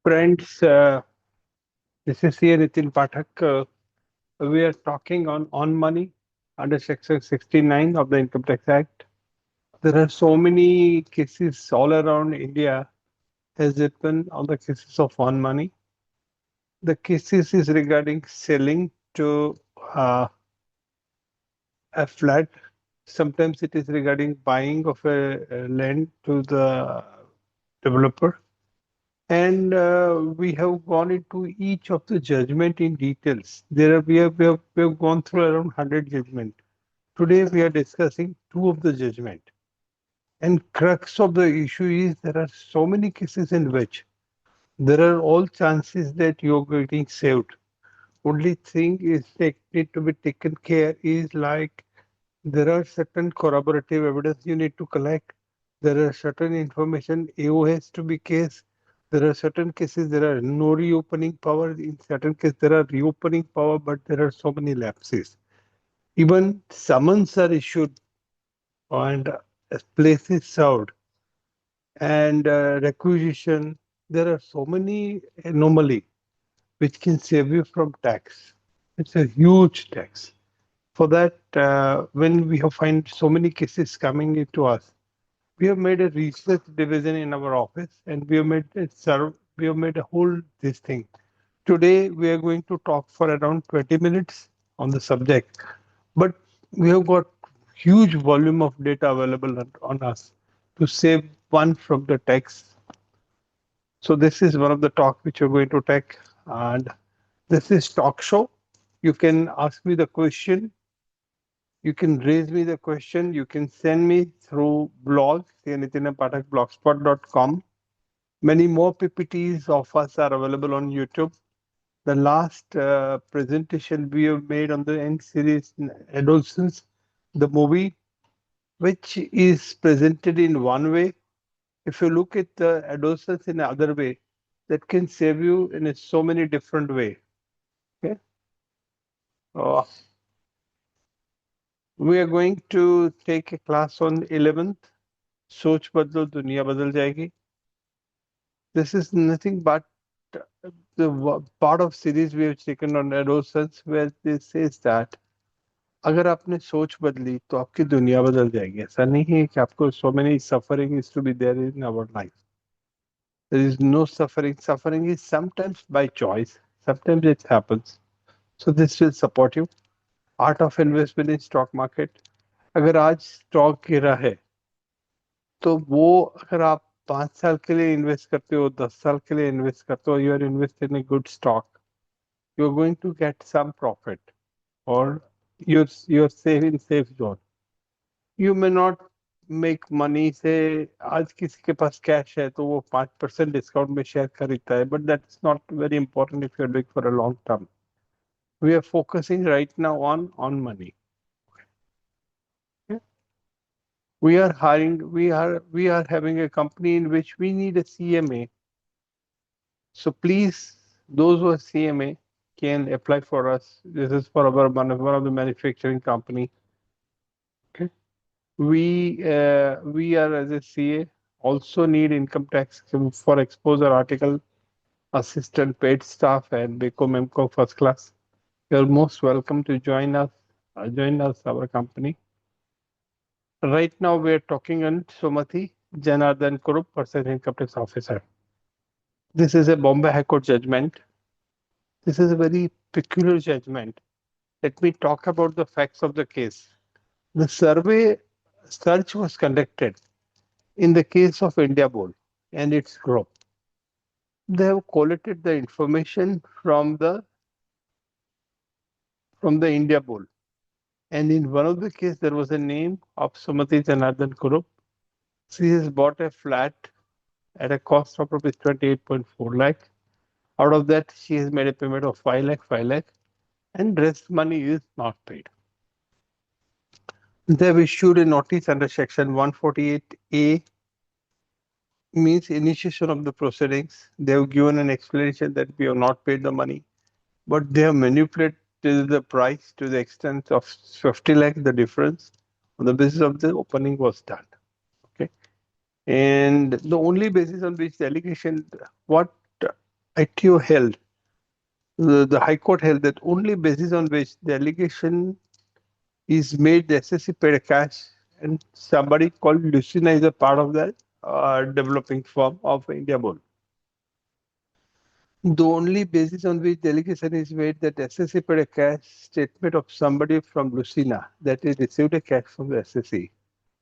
Friends, this is CA Nitin Pathak. We are talking on money under Section 69 of the Income Tax Act. There are so many cases all around India has happened on the cases of on money. The cases is regarding selling to uh, a flat. Sometimes it is regarding buying of a land to the developer. And we have gone into each of the judgment in details. We have gone through around 100 judgment. Today we are discussing two of the judgment. And crux of the issue is there are so many cases in which there are all chances that you're getting saved. Only thing is need to be taken care is like there are certain corroborative evidence you need to collect. There are certain information AO has to be case. There are certain cases there are no reopening power. In certain cases there are reopening power, but there are so many lapses. Even summons are issued and places served and requisition. There are so many anomaly which can save you from tax. It's a huge tax. For that, when we have find so many cases coming into us, we have made a research division in our office, and we have made a whole this thing. Today, we are going to talk for around 20 minutes on the subject, but we have got huge volume of data available on us to save one from the tax. So this is one of the talk which we're going to take, and this is talk show. You can ask me the question. You can raise me the question. You can send me through blog, CA Nitin Pathak blogspot.com. Many more PPTs of us are available on YouTube. The last presentation we have made on the end series Adolescence, the movie, which is presented in one way. If you look at the adolescence in another way, that can save you in so many different way. Okay. Uh, we are going to take a class on 11th. सोच बदलो दुनिया बदल जाएगी. This is nothing but the part of series we have taken on adolescence where this says that अगर आपने सोच बदली तो आपकी दुनिया बदल जाएगी. ऐसा नहीं है कि आपको so many suffering is to be there in our life. There is no suffering. Suffering is sometimes by choice. Sometimes it happens. So this will support you. Art of investment in stock market. अगर आज stock गिरा है तो वो अगर आप 5 साल के लिए इन्वेस्ट करते हो 10 साल के लिए इन्वेस्ट करते हो you are invest in a good stock you are going to get some profit और you're safe in safe zone. You may not make money से आज किसी के पास कैश है तो वो 5% डिस्काउंट में शेयर खरीदता है but that's not very important if you are doing for a long term. We are focusing right now on money. Okay? We are having a company in which we need a CMA. So please, those who are CMA can apply for us. This is for our one of the manufacturing company. Okay. We are as a CA also need income tax for exposure article, assistant, paid staff, and BCom MEMCO first class. You're most welcome to join us. Our company. Right now we are talking on Sumati Janardhan Kurup, Person Income Tax Officer. This is a Bombay High Court judgment. This is a very peculiar judgment. Let me talk about the facts of the case. The search was conducted in the case of India Bull and its group. They have collected the information from the India Bull. And in one of the cases, there was a name of Sumati Janardhan Kurup. She has bought a flat at a cost of rupees 28.4 lakh. Out of that, she has made a payment of 5 lakh, and rest money is not paid. They have issued a notice under section 148A, means initiation of the proceedings. They have given an explanation that we have not paid the money, but they have manipulated the price to the extent of 50 lakh, the difference on the basis of the opening was done. Okay. And the only basis on which the allegation, what ITO held, the High Court held that only basis on which the allegation is made the SSC paid a cash, and somebody called Lucina is a part of that developing firm of India Bull. The only basis on which the allegation is made that SSC paid a cash statement of somebody from Lucina that is received a cash from the SSC.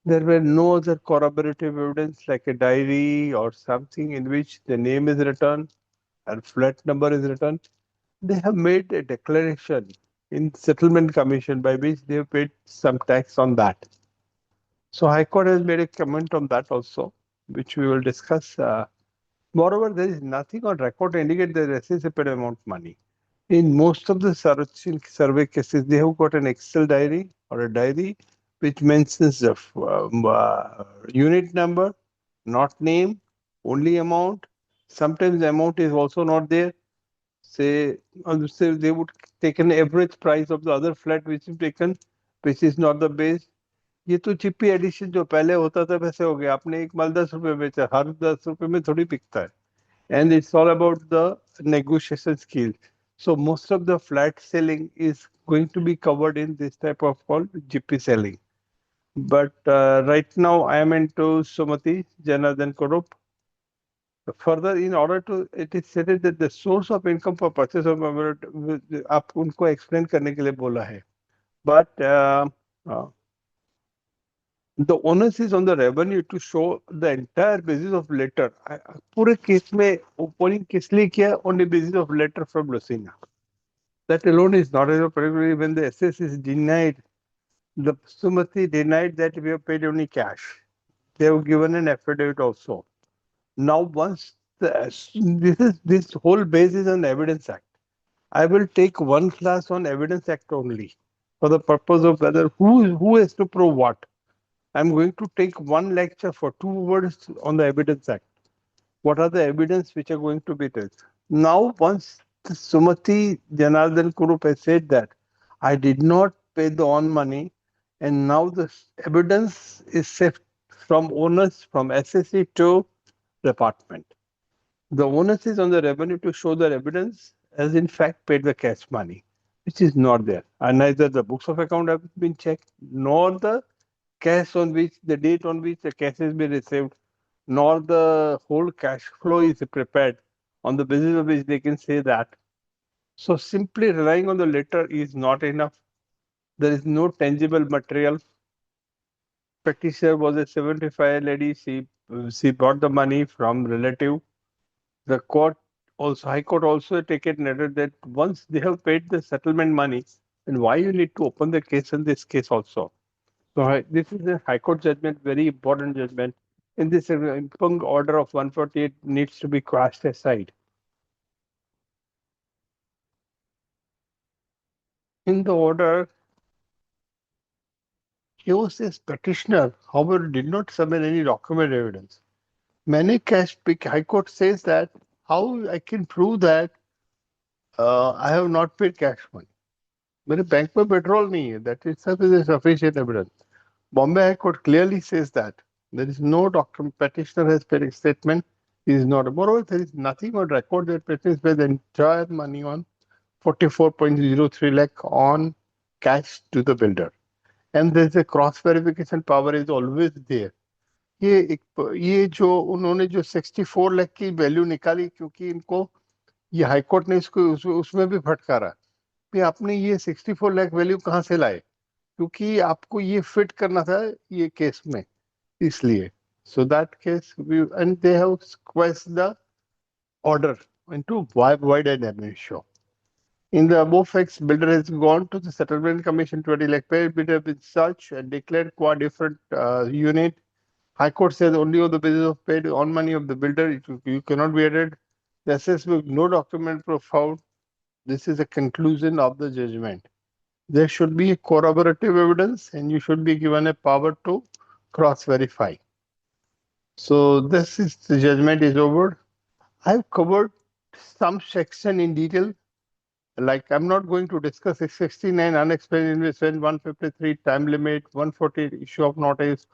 There were no other corroborative evidence like a diary or something in which the name is written and flat number is written. They have made a declaration in settlement commission by which they have paid some tax on that. So High Court has made a comment on that also, which we will discuss. Moreover, there is nothing on record to indicate that SSC paid amount of money. In most of the survey cases, they have got an Excel diary or a diary which mentions the unit number, not name, only amount. Sometimes the amount is also not there. Say they would take an average price of the other flat which is taken, which is not the base. ये तो चिप्पी addition जो पहले होता था वैसे हो गया. आपने एक माल 10 रुपए बेचा, हर 10 रुपए में थोड़ी बिकता है. And it's all about the negotiation skill. So most of the flat selling is going to be covered in this type of called GP selling. But right now I am into Sumati Janardhan Kurup. Further, in order to, it is stated that the source of income for purchase of आप उनको explain करने के लिए बोला है. But uh, the onus is on the revenue to show the entire basis of letter. पूरे case में opening किस लिए किया? On the basis of letter from Lucina. That alone is not enough, particularly when the SS is denied. The Sumati denied that we have paid only cash. They have given an affidavit also. Now, once this whole base is on Evidence Act. I will take one class on Evidence Act only for the purpose of whether who has to prove what. I'm going to take one lecture for 2 words on the Evidence Act. What are the evidence which are going to be tested? Now, once Sumati Janardhan Kurup has said that I did not pay the on money, and now the evidence is shift from owners from SSC to department. The onus is on the revenue to show the evidence as in fact paid the cash money, which is not there. And neither the books of account have been checked, nor the cash on which the date on which the cash has been received, nor the whole cash flow is prepared on the basis of which they can say that. So simply relying on the letter is not enough. There is no tangible material. Petitioner was a 75 lady. She brought the money from relative. The court also, High Court also taken note that once they have paid the settlement money, then why you need to open the case in this case also? So this is a High Court judgment, very important judgment. In this impugned order of 148 needs to be cast aside. In the order, Q says petitioner, however, did not submit any document evidence. Many cash High Court says that how I can prove that I have not paid cash money. मेरे bank में petrol नहीं है. That itself is a sufficient evidence. Bombay High Court clearly says that there is no document. Petitioner has paid a statement. He is not. Moreover, there is nothing on record that petitioner paid the entire money on 44.03 lakh on cash to the builder. And there is a cross verification power is always there. ये जो उन्होंने जो 64 लाख की value निकाली, क्योंकि इनको ये high court ने इसको उसमें भी फटकारा कि आपने ये 64 लाख वैल्यू कहाँ से लाए, क्योंकि आपको ये फिट करना था ये केस में, इसलिए. So that case, and they have squeezed the order into wide and amnesia. In the above facts, builder has gone to the settlement commission 20 lakh paid bidder with such and declared qua different unit. High Court says only on the basis of paid on money of the builder, you cannot be added. The assessment, no document found. This is a conclusion of the judgment. There should be a corroborative evidence and you should be given a power to cross-verify. So this is the judgment is over. I've covered some section in detail. Like I'm not going to discuss 669 unexplained investment, 153 time limit, 140 issue of notice.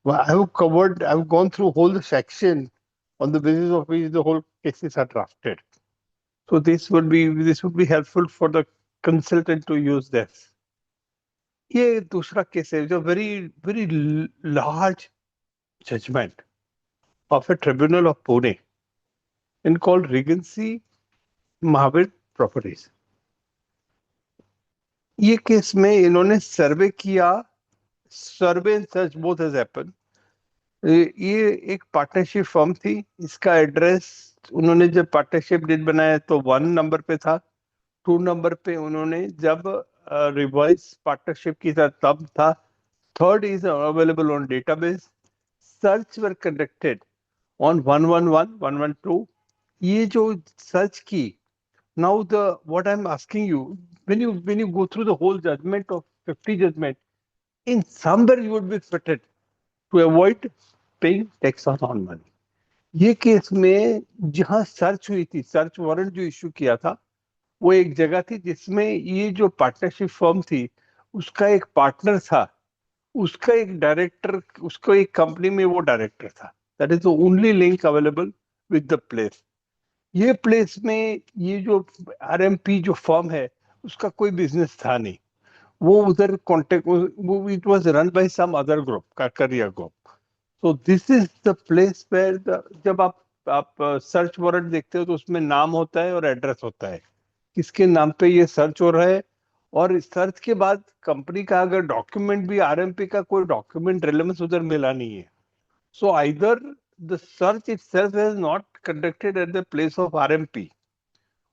I've gone through whole section on the basis of which the whole cases are drafted. So this would be helpful for the consultant to use this. ये दूसरा case है जो very large judgment of a tribunal of Pune in called Regency Mahavir Properties. ये case में इन्होंने सर्वे किया, survey and search both has happened. ये एक पार्टनरशिप फर्म थी, इसका एड्रेस उन्होंने जब पार्टनरशिप डीड बनाया तो 1 नंबर पे था. 2 नंबर पे उन्होंने जब रिवाइज पार्टनरशिप की था तब था. 3rd is available on database. Search were conducted on 111, 112. ये जो सर्च की, now what I'm asking you, when you go through the whole judgment of 50 judgment, in somewhere you would be fitted to avoid paying tax on money. ये case में जहां search हुई थी, search warrant जो issue किया था, वो एक जगह थी जिसमें ये जो पार्टनरशिप फर्म थी उसका एक पार्टनर था, उसका एक डायरेक्टर, उसको एक कंपनी में वो डायरेक्टर था. That is the only link available with the place. ये प्लेस में ये जो आरएमपी जो फर्म है उसका कोई बिजनेस था नहीं. वो उधर कॉन्टेक्ट, वो it was run by some other group, Kakaria group. So this is the place where जब आप सर्च वारंट देखते हो तो उसमें नाम होता है और एड्रेस होता है, किसके नाम पे ये सर्च हो रहा है. और सर्च के बाद कंपनी का अगर डॉक्यूमेंट भी, आरएमपी का कोई डॉक्यूमेंट रेलेवेंस उधर मिला नहीं है. So either the search itself has not conducted at the place of RMP.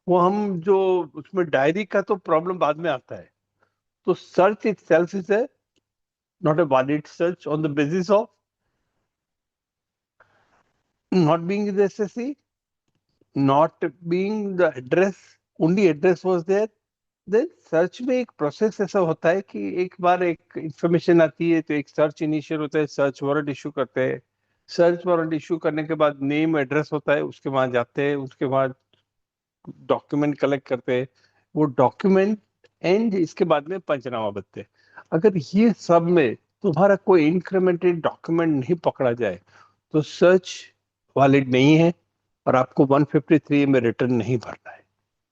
वो हम जो उसमें डायरी का तो प्रॉब्लम बाद में आता है. तो search itself is a not a valid search on the basis of not being the SSC, not being the address, only address was there. Then search में एक प्रोसेस ऐसा होता है कि एक बार एक इंफॉर्मेशन आती है तो एक सर्च इनिशियल होता है, सर्च वारंट इशू करते हैं. सर्च वारंट इशू करने के बाद नेम एड्रेस होता है, उसके बाद जाते हैं, उसके बाद डॉक्यूमेंट कलेक्ट करते हैं, वो डॉक्यूमेंट एंड इसके बाद में पंचनामा बनते हैं. अगर ये सब में तुम्हारा कोई इंक्रीमेंटेड डॉक्यूमेंट नहीं पकड़ा जाए तो सर्च वैलिड नहीं है और आपको 153 में रिटर्न नहीं भरना है.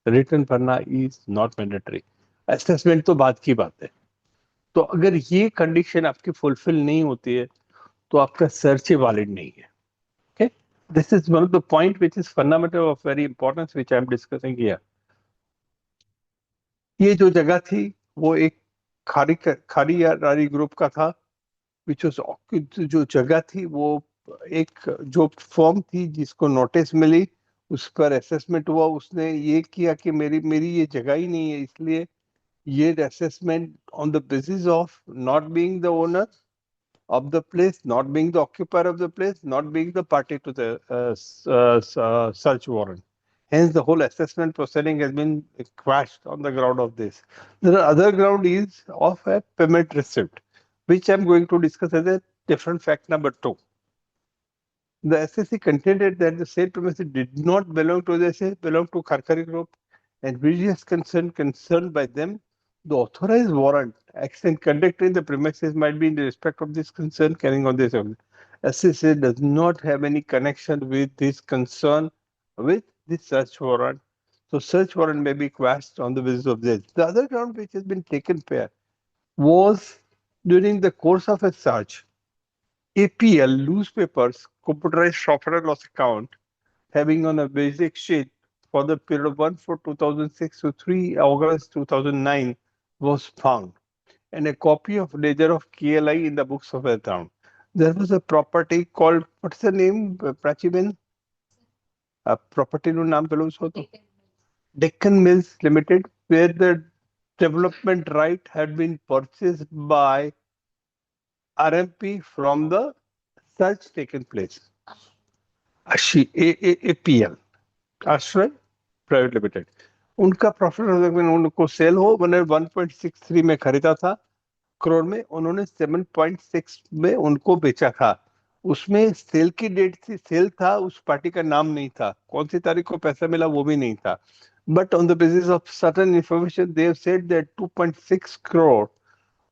रिटर्न भरना इज नॉट मैंडेटरी. असेसमेंट तो बात की बात है. तो अगर ये कंडीशन आपकी फुलफिल नहीं होती है तो आपका सर्च ही वैलिड नहीं है. Okay, this is one of the point which is fundamental of very importance which I am discussing here. ये जो जगह थी वो एक खारी ग्रुप का था, which was जो जगह थी वो एक जो फॉर्म थी जिसको नोटिस मिली, उस पर असेसमेंट हुआ. उसने ये किया कि मेरी ये जगह ही नहीं है, इसलिए ये assessment on the basis of not being the owner of the place, not being the occupier of the place, not being the party to the search warrant. Hence, the whole assessment proceeding has been quashed on the ground of this. The other ground is of a payment receipt, which I'm going to discuss as a different fact number 2. The SSC contended that the said premises did not belong to the SSC, belong to Kharkari Group, and various concerned by them. The authorized warrant action conducted in the premises might be in the respect of this concern carrying on this. SSC does not have any connection with this concern with this search warrant. So search warrant may be quashed on the basis of this. The other ground which has been taken fair was during the course of a search, APL newspapers computerized profit and loss account having on a basic sheet for the period of 1/4/2006 to 3 August 2009 was found, and a copy of ledger of KLI in the books of account. There was a property called, what's the name, Prachiben? A property no naam pelo usko to Deccan Mills Limited, where the development right had been purchased by RMP from the search taken place. APL, Ashray Private Limited. उनका profit उनको cell हो, उन्होंने 1.63 में खरीदा था करोड़ में, उन्होंने 7.6 में उनको बेचा था. उसमें सेल की डेट थी, सेल था, उस पार्टी का नाम नहीं था, कौन सी तारीख को पैसा मिला वो भी नहीं था. But on the basis of certain information they have said that 2.6 crore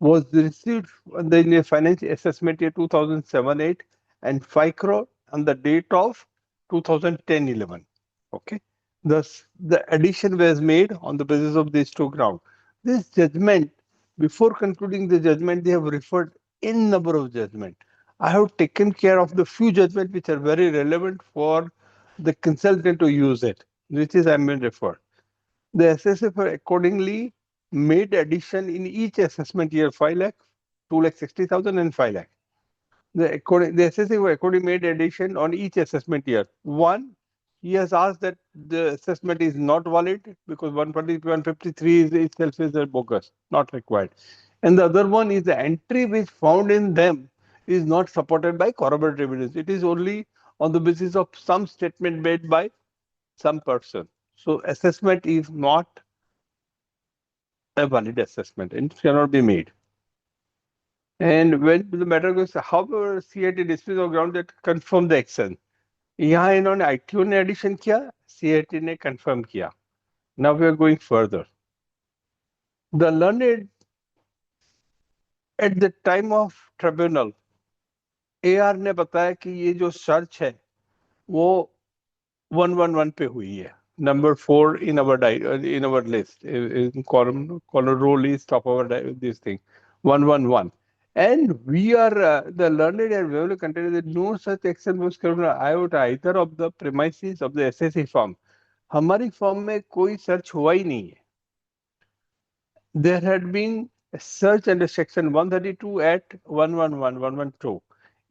was received in the financial assessment year 2007-8 and 5 crore on the date of 2010-11. Okay. Thus, the addition was made on the basis of these two grounds. This judgment, before concluding the judgment, they have referred in number of judgment. I have taken care of the few judgments which are very relevant for the consultant to use it, which is I mean referred. The assessor accordingly made addition in each assessment year 5 lakh, 2,60,000 and 5 lakh. The assessor accordingly made addition on each assessment year. One, he has asked that the assessment is not valid because 153 is itself is a bogus, not required. And the other one is the entry which found in them is not supported by corroborative evidence. It is only on the basis of some statement made by some person. So assessment is not a valid assessment and it cannot be made. And when the matter goes, however, CIT dismisses on ground that confirm the action. यहाँ इन्होंने ITO ने addition किया, CIT ने confirm किया. Now we are going further. The learned at the time of tribunal, AR ने बताया कि ये जो सर्च है वो 111 पे हुई है. Number 4 in our list, in column row list of our this thing, 111. And we are the learned and we will contend that no such action was criminal either of the premises of the SSC firm. हमारी form में कोई search हुआ ही नहीं है. There had been a search under section 132 at 111, 112.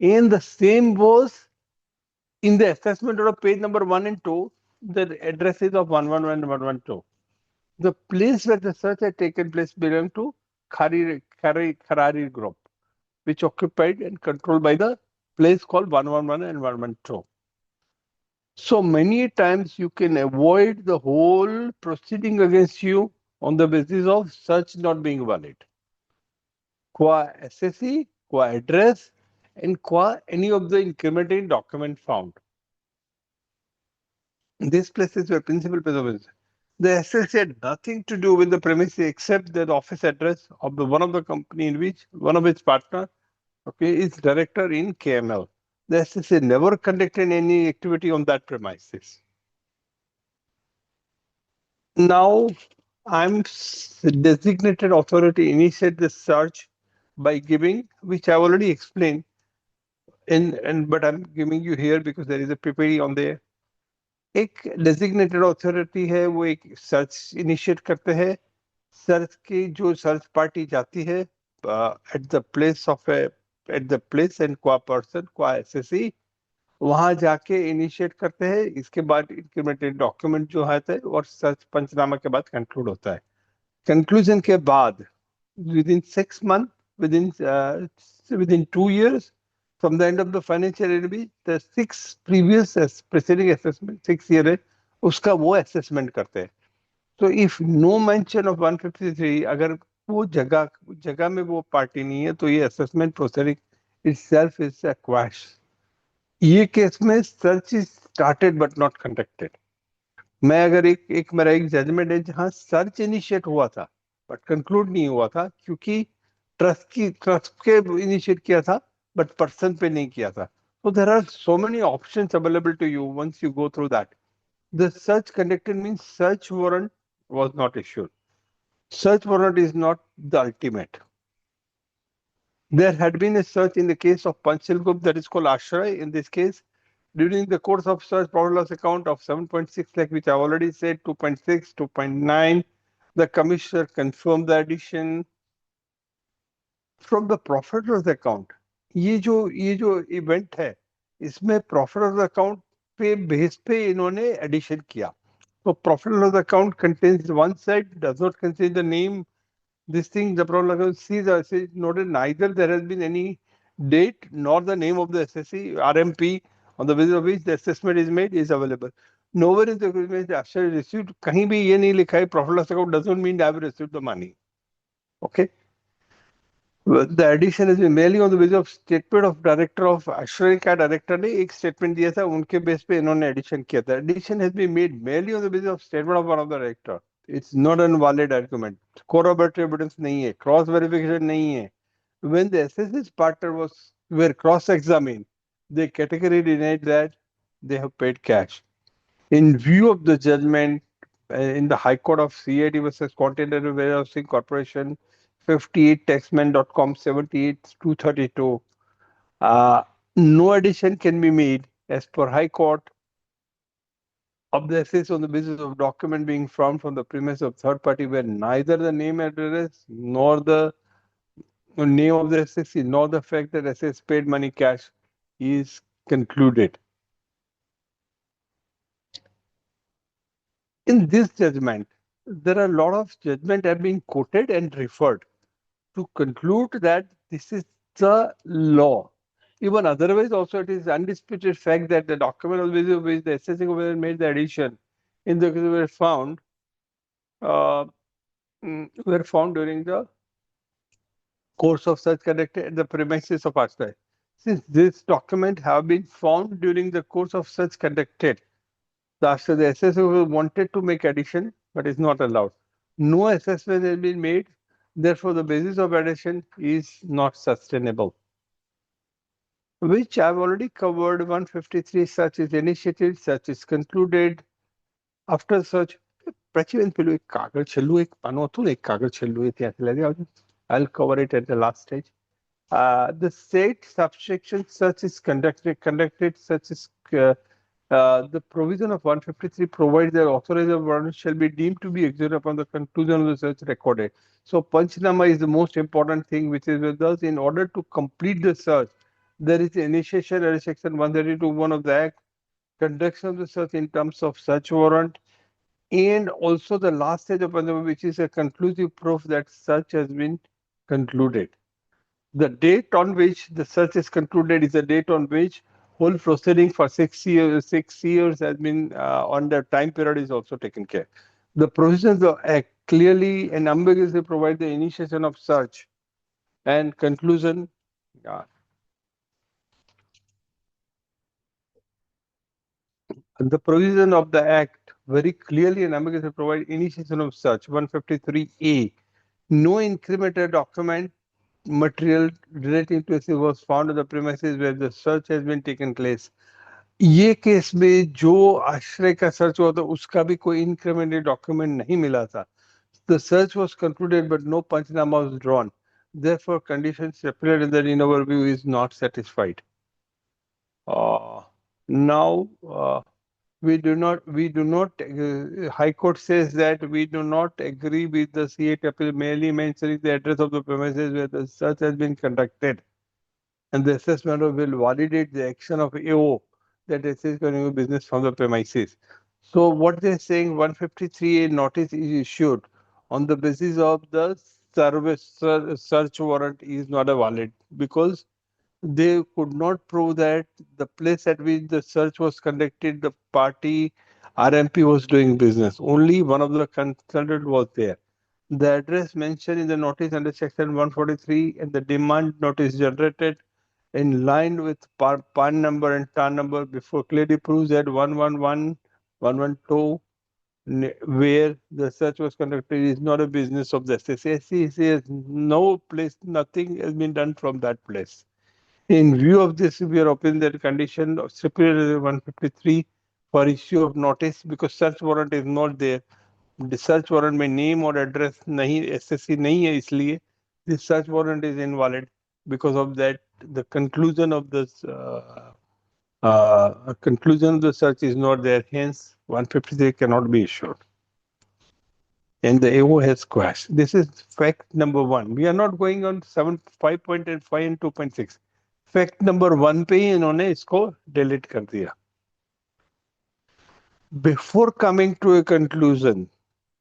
And the same was in the assessment of page number 1 and 2, the addresses of 111 and 112. The place where the search had taken place belonged to Kharari group, which occupied and controlled by the place called 111 and 112. So many times you can avoid the whole proceeding against you on the basis of search not being valid. Qua SSC, qua address, and qua any of the incriminating document found. These places were principal places. The SSC had nothing to do with the premises except the office address of the one of the company in which one of its partner, is director in KML. The SSC never conducted any activity on that premises. Now, I'm designated authority initiate the search by giving, which I already explained, but I'm giving you here because there is a PPT on there. एक designated authority है, वो एक search initiate करते हैं. Search की जो search party जाती है at the place and qua person, qua SSC, वहां जाके इनिशिएट करते हैं. इसके बाद इंक्रीमेंटेड डॉक्यूमेंट जो है और सर्च पंचनामा के बाद कंक्लूड होता है. कंक्लूजन के बाद within 6 months, within 2 years from the end of the financial year, the 6 previous preceding assessment 6 year है उसका वो assessment करते हैं. So if no mention of 153, अगर वो जगह में वो पार्टी नहीं है तो ये assessment proceeding itself is a quash. ये केस में search is started but not conducted. मैं अगर मेरा एक जजमेंट है जहां सर्च इनिशिएट हुआ था बट कंक्लूड नहीं हुआ था क्योंकि ट्रस्ट के इनिशिएट किया था बट पर्सन पे नहीं किया था. So there are so many options available to you once you go through that. The search conducted means search warrant was not issued. Search warrant is not the ultimate. There had been a search in the case of Panchal Group that is called Ashray. In this case, during the course of search, profit loss account of 7.6 lakh, which I already said, 2.6, 2.9, the commissioner confirmed the addition from the profit loss account. ये जो event है, इसमें profit loss account पे base पे इन्होंने addition किया. So profit loss account contains one side, does not contain the name. This thing, the problem is noted neither there has been any date nor the name of the SSC RMP on the basis of which the assessment is made is available. Nowhere in the agreement actually received. कहीं भी ये नहीं लिखा है profit loss account doesn't mean I have received the money. Okay. The addition has been merely on the basis of statement of director of Ashray का director ने एक statement दिया था उनके बेस पे इन्होंने addition किया था. Addition has been made merely on the basis of statement of one of the director. It's not a valid argument. Corroborative evidence नहीं है. Cross verification नहीं है. When the SSS partner were cross-examined, they categorically denied that they have paid cash. In view of the judgment in the High Court of CAD versus Container Warehousing Corporation, 58 taxman.com 78 232, no addition can be made as per High Court of the assets on the basis of document being found from the premise of third party where neither the name address nor the name of the assessee nor the fact that assess paid money cash is concluded. In this judgment, there are a lot of judgment have been quoted and referred to conclude that this is the law. Even otherwise, also it is undisputed fact that the document on which the assessing officer made the addition in the uh, were found during the course of such conducted at the premises of Ashray. Since this document have been found during the course of such conducted, the assessor wanted to make addition but is not allowed. No assessment has been made, therefore the basis of addition is not sustainable. Which I've already covered. 153 such is initiated, such is concluded. After such, પ્રાચીબેન પેલું એક કાગળ છેલ્લું એક પાનું હતું ને એક કાગળ છેલ્લું એ ત્યાંથી લઈ આવજો. I'll cover it at the last stage. The state subsection search is conducted such as the provision of 153 provides that authorized warrant shall be deemed to be executed upon the conclusion of the search recorded. So Panchnama is the most important thing which is with us. In order to complete the search, there is initiation under section 132(1) of the Act, conduction of the search in terms of search warrant, and also the last stage of Panchnama, which is a conclusive proof that search has been concluded. The date on which the search is concluded is the date on which whole proceeding for 6 years has been on the time period is also taken care. The provisions of Act clearly and ambiguously provide the initiation of search and conclusion. The provision of the Act very clearly and ambiguously provide initiation of search. 153A. No incremental document material relating to it was found on the premises where the search has been taken place. ये case में जो आश्रय का search हुआ था उसका भी कोई इंक्रीमेंटल डॉक्यूमेंट नहीं मिला था. The search was concluded but no panchnama was drawn. Therefore, conditions stipulated that in our view is not satisfied. Now, we do not, High Court says that we do not agree with the CA appeal merely mentioning the address of the premises where the search has been conducted, and the assessment will validate the action of AO that is going to business from the premises. So what they're saying, 153A notice is issued on the basis of the search warrant is not a valid because they could not prove that the place at which the search was conducted, the party RMP was doing business. Only one of the consultant was there. The address mentioned in the notice under section 143 and the demand notice generated in line with PAN number and TAN number before clearly proves that 111, 112, where the search was conducted is not a business of the SSC. Says no place, nothing has been done from that place. In view of this, we are opening that condition of stipulated 153 for issue of notice because search warrant is not there. The search warrant में name or address नहीं SSC नहीं है इसलिए this search warrant is invalid. Because of that, the conclusion of the search is not there. Hence, 153 cannot be issued. And the AO has quashed. This is fact number 1. We are not going on 5.5 and 2.6. Fact number 1 पे ही इन्होंने इसको delete कर दिया. Before coming to a conclusion,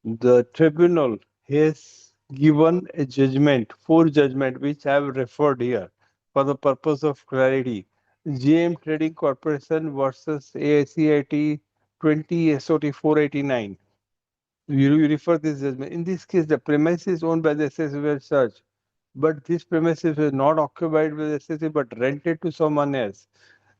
the tribunal has given a judgment, 4 judgment, which I have referred here for the purpose of clarity. GM Trading Corporation versus AICIT 20 SOT 489. You refer this judgment. In this case, the premise is owned by the SSC Search, but this premises was not occupied by the SSC but rented to someone else.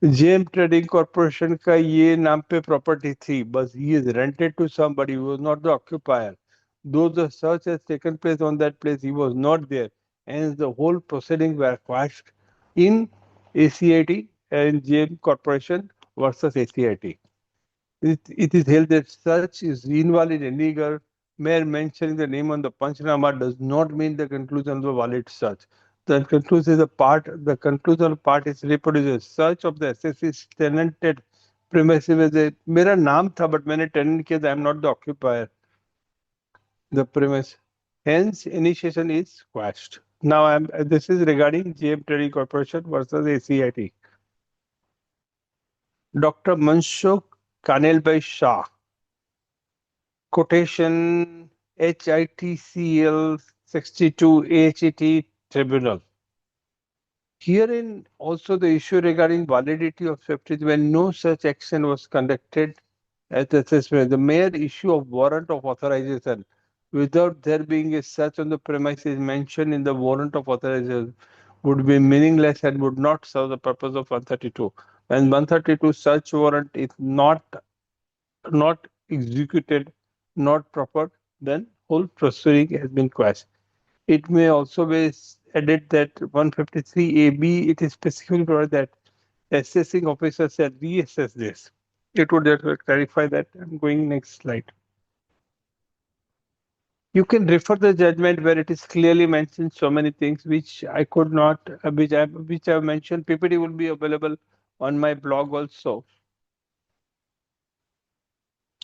Gem trading corporation का ये नाम पे property थी, बस he is rented to somebody who was not the occupier. Though the search has taken place on that place, he was not there, and the whole proceedings were quashed in ACIT and GM Corporation versus ACIT. it is held that such is invalid and illegal. Mere mentioning the name on the Panchnama does not mean the conclusion of the valid search. The conclusion part is reproduces search of the SSC's tenanted premises. मेरा नाम था but मैंने tenant किया. I am not the occupier. The premise. Hence, initiation is quashed. Now, this is regarding GM Trading Corporation versus ACIT. Dr. Mansukh Kanelbhai Shah, quotation HITCL 62 AHET Tribunal. Herein also the issue regarding validity of safety when no such action was conducted at assessment. The mere issue of warrant of authorization without there being a search on the premises mentioned in the warrant of authorization would be meaningless and would not serve the purpose of 132. When 132 search warrant is not executed, not proper, then whole proceeding has been quashed. It may also be added that 153AB, it is specifically provided that assessing officer shall reassess this. It would clarify that. I'm going next slide. You can refer the judgment where it is clearly mentioned so many things which I could not, which I have mentioned. PPT will be available on my blog also.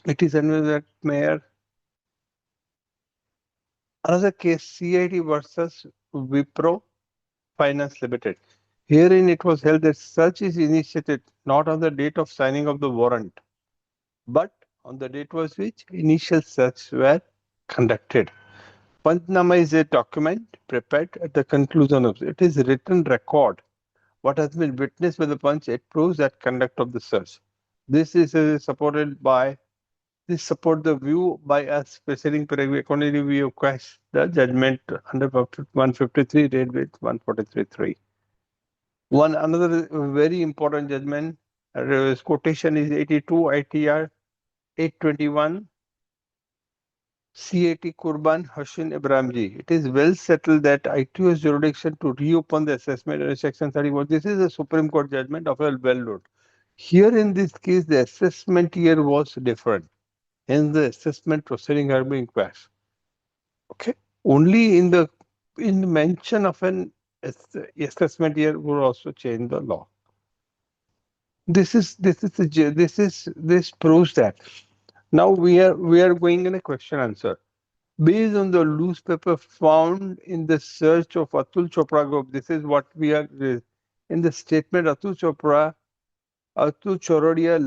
It is another mayor. Another case, CIT versus Wipro Finance Limited. Herein it was held that search is initiated not on the date of signing of the warrant, but on the date was which initial search were conducted. Panchnama is a document prepared at the conclusion of it is written record. What has been witnessed by the Panch, it proves that conduct of the search. This is supported by this support the view by us preceding paragraph. Accordingly, we have quashed the judgment under 153 read with 143.3. One another very important judgment quotation is 82 ITR 821 CAT Kurban Hashin Ibrahimji. It is well settled that ITO's jurisdiction to reopen the assessment under Section 31. This is a Supreme Court judgment of a well known. Here in this case, the assessment year was different. Hence, the assessment proceeding are being quashed. Okay. Only in the mention of an assessment year would also change the law. This proves that. Now we are going in a question answer. Based on the loose paper found in the search of Atul Chopra group, this is what we are in the statement. Atul Chorodia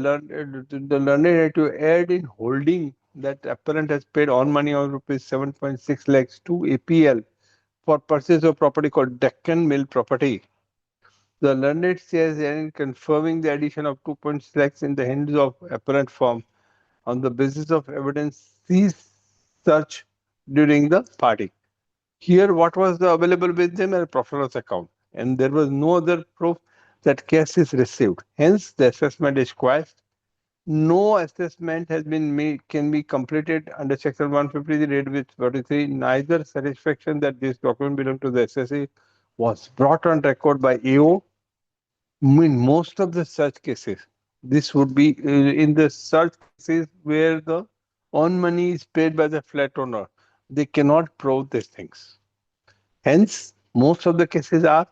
the learned to add in holding that appellant has paid on money of rupees 7.6 lakhs to APL for purchase of property called Deccan Mill property. The learned says in confirming the addition of 2.6 lakhs in the hands of appellant firm on the basis of evidence seized search during the party. Here, what was the available with them? A profit loss account, and there was no other proof that cash is received. Hence, the assessment is quashed. No assessment has been made, can be completed under Section 150, read with 43. Neither satisfaction that this document belonged to the SSC was brought on record by AO. In most of the such cases, this would be in the such cases where the on money is paid by the flat owner. They cannot prove these things. Hence, most of the cases are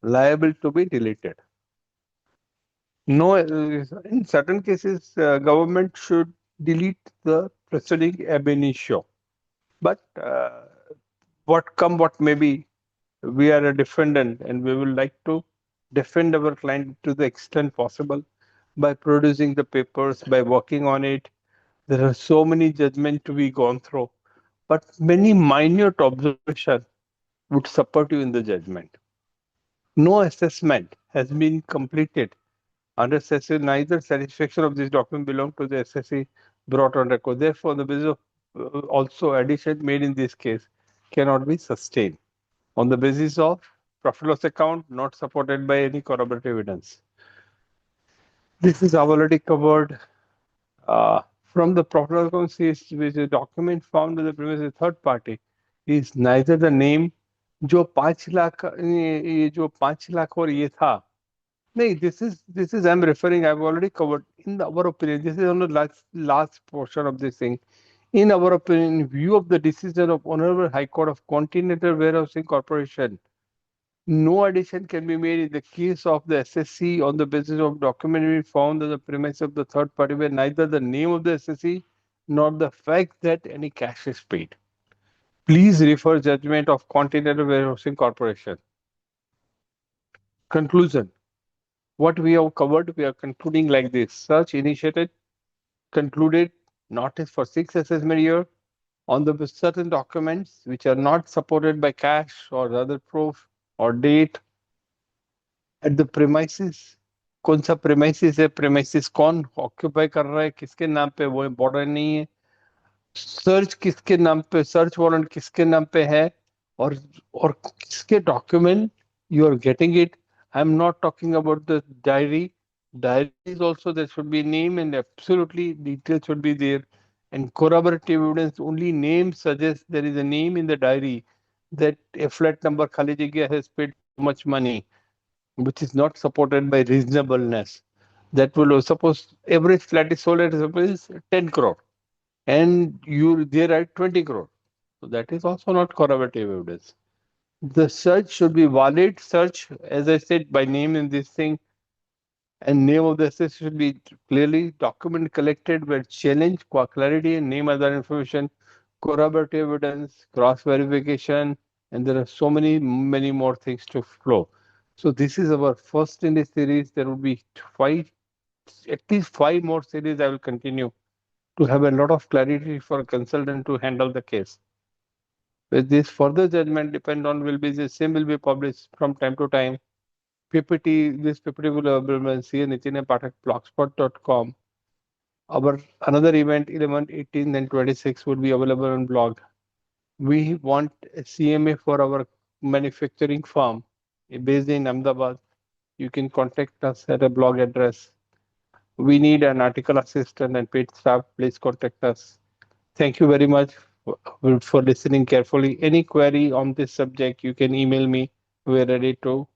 liable to be deleted. No, in certain cases, government should delete the preceding ab initio. But what may be, we are a defendant and we would like to defend our client to the extent possible by producing the papers, by working on it. There are so many judgments to be gone through, but many minute observations would support you in the judgment. No assessment has been completed under SSC, neither satisfaction of this document belong to the SSC brought on record. Therefore, the basis of also addition made in this case cannot be sustained on the basis of profit loss account not supported by any corroborative evidence. This is already covered from the profit loss account says which a document found by the previous third party is neither the name जो 5 लाख ये जो 5 लाख और ये था नहीं, this is I'm referring, I've already covered in our opinion, this is on the last portion of this thing. In our opinion, in view of the decision of Honorable High Court of Continental Warehousing Corporation, no addition can be made in the case of the SSC on the basis of document found on the premise of the third party where neither the name of the SSC nor the fact that any cash is paid. Please refer judgment of Continental Warehousing Corporation. Conclusion. What we have covered, we are concluding like this. Search initiated, concluded, notice for 6 assessment year on the certain documents which are not supported by cash or other proof or date at the premises. कौन सा premises है, premises कौन occupy कर रहा है, किसके नाम पे, वो इम्पोर्टेंट नहीं है. सर्च किसके नाम पे, सर्च वारंट किसके नाम पे है, और किसके document you are getting it. I'm not talking about the diary. Diary is also, there should be name and absolutely details should be there. And corroborative evidence, only name suggests there is a name in the diary that a flat number Khali Jagya has paid so much money, which is not supported by reasonableness. That will suppose average flat is sold at suppose 10 crore and you they write 20 crore. So that is also not corroborative evidence. The search should be valid search, as I said, by name in this thing, and name of the assessor should be clearly document collected where challenge, clarity, and name other information, corroborative evidence, cross verification, and there are so many more things to flow. So this is our first in this series. There will be at least five more series I will continue to have a lot of clarity for a consultant to handle the case. With this further judgment depend on will be the same will be published from time to time. PPT, this PPT will be available on CA Nitin Pathak blogspot.com. Our another event 11, 18 and 26 would be available on blog. We want a CMA for our manufacturing firm based in Ahmedabad. You can contact us at a blog address. We need an article assistant and paid staff. Please contact us. Thank you very much for listening carefully. Any query on this subject, you can email me. We're ready to.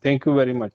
Thank you very much.